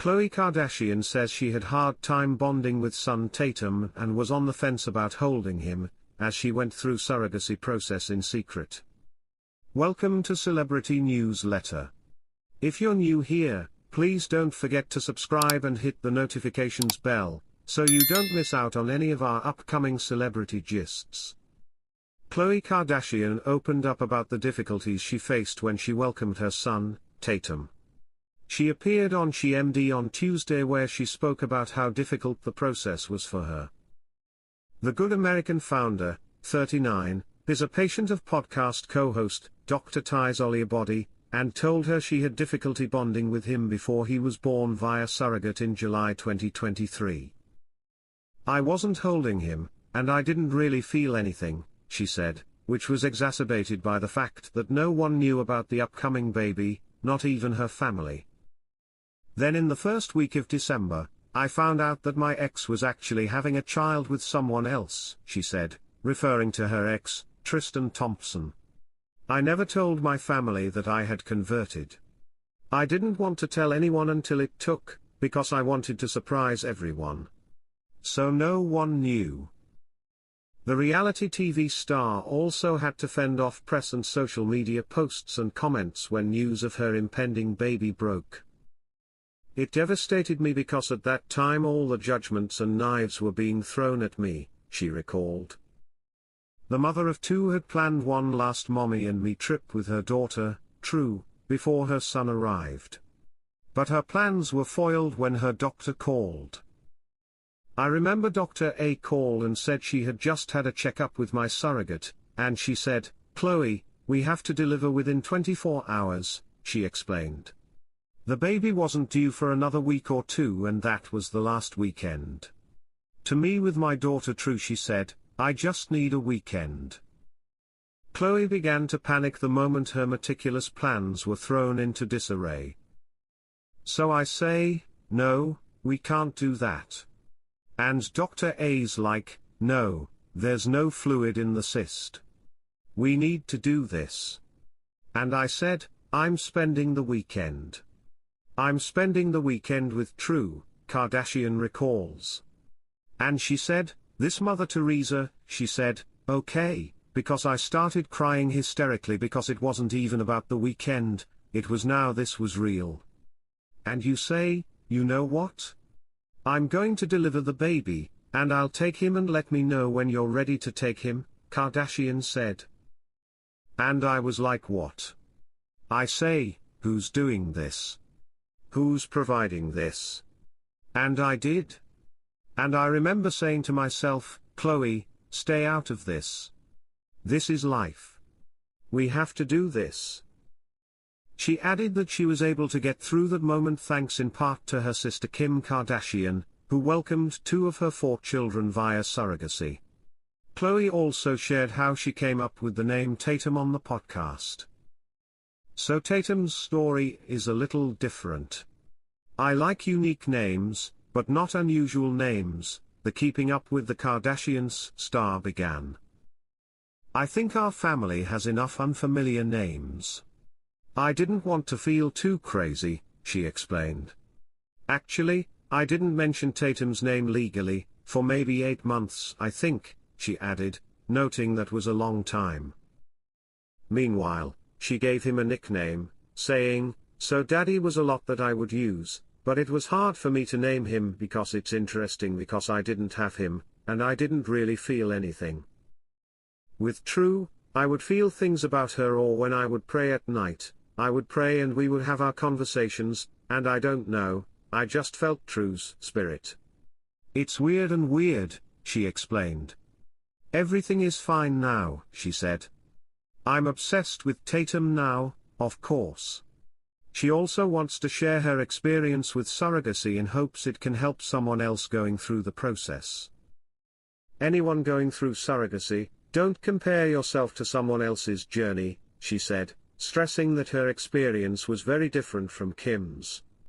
Khloé Kardashian says she had hard time bonding with son Tatum and was on the fence about holding him, as she went through surrogacy process in secret. Welcome to Celebrity Newsletter. If you're new here, please don't forget to subscribe and hit the notifications bell, so you don't miss out on any of our upcoming celebrity gists. Khloé Kardashian opened up about the difficulties she faced when she welcomed her son, Tatum. She appeared on SheMD on Tuesday where she spoke about how difficult the process was for her. The Good American founder, 39, is a patient of podcast co-host, Dr. Ty's Aliabadi, and told her she had difficulty bonding with him before he was born via surrogate in July 2023. "I wasn't holding him, and I didn't really feel anything," she said, which was exacerbated by the fact that no one knew about the upcoming baby, not even her family. "Then in the first week of December, I found out that my ex was actually having a child with someone else," she said, referring to her ex, Tristan Thompson. "I never told my family that I had converted. I didn't want to tell anyone until it took, because I wanted to surprise everyone. So no one knew." The reality TV star also had to fend off press and social media posts and comments when news of her impending baby broke. "It devastated me because at that time all the judgments and knives were being thrown at me," she recalled. The mother of two had planned one last mommy and me trip with her daughter, True, before her son arrived. But her plans were foiled when her doctor called. "I remember Dr. A called and said she had just had a checkup with my surrogate, and she said, 'Khloé, we have to deliver within 24 hours, she explained. The baby wasn't due for another week or two and that was the last weekend. To me with my daughter True she said, I just need a weekend.'" Khloé began to panic the moment her meticulous plans were thrown into disarray. "So I say, no, we can't do that. And Dr. A's like, no, there's no fluid in the cyst. We need to do this. And I said, I'm spending the weekend. I'm spending the weekend with True," Kardashian recalls. "And she said, this Mother Teresa, she said, okay, because I started crying hysterically because it wasn't even about the weekend, it was now this was real. And you say, you know what? I'm going to deliver the baby, and I'll take him and let me know when you're ready to take him," Kardashian said. "And I was like what? I say, who's doing this? Who's providing this? And I did. And I remember saying to myself, Khloé, stay out of this. This is life. We have to do this." She added that she was able to get through that moment thanks in part to her sister Kim Kardashian, who welcomed two of her 4 children via surrogacy. Khloé also shared how she came up with the name Tatum on the podcast. "So Tatum's story is a little different. I like unique names, but not unusual names," the Keeping Up with the Kardashians star began. "I think our family has enough unfamiliar names. I didn't want to feel too crazy," she explained. "Actually, I didn't mention Tatum's name legally, for maybe 8 months I think," she added, noting that was a long time. Meanwhile, she gave him a nickname, saying, "So Daddy was a lot that I would use, but it was hard for me to name him because it's interesting because I didn't have him, and I didn't really feel anything. With True, I would feel things about her or when I would pray at night, I would pray and we would have our conversations, and I don't know, I just felt True's spirit. It's weird and weird," she explained. "Everything is fine now," she said. "I'm obsessed with Tatum now, of course." She also wants to share her experience with surrogacy in hopes it can help someone else going through the process. "Anyone going through surrogacy, don't compare yourself to someone else's journey," she said, stressing that her experience was very different from Kim's.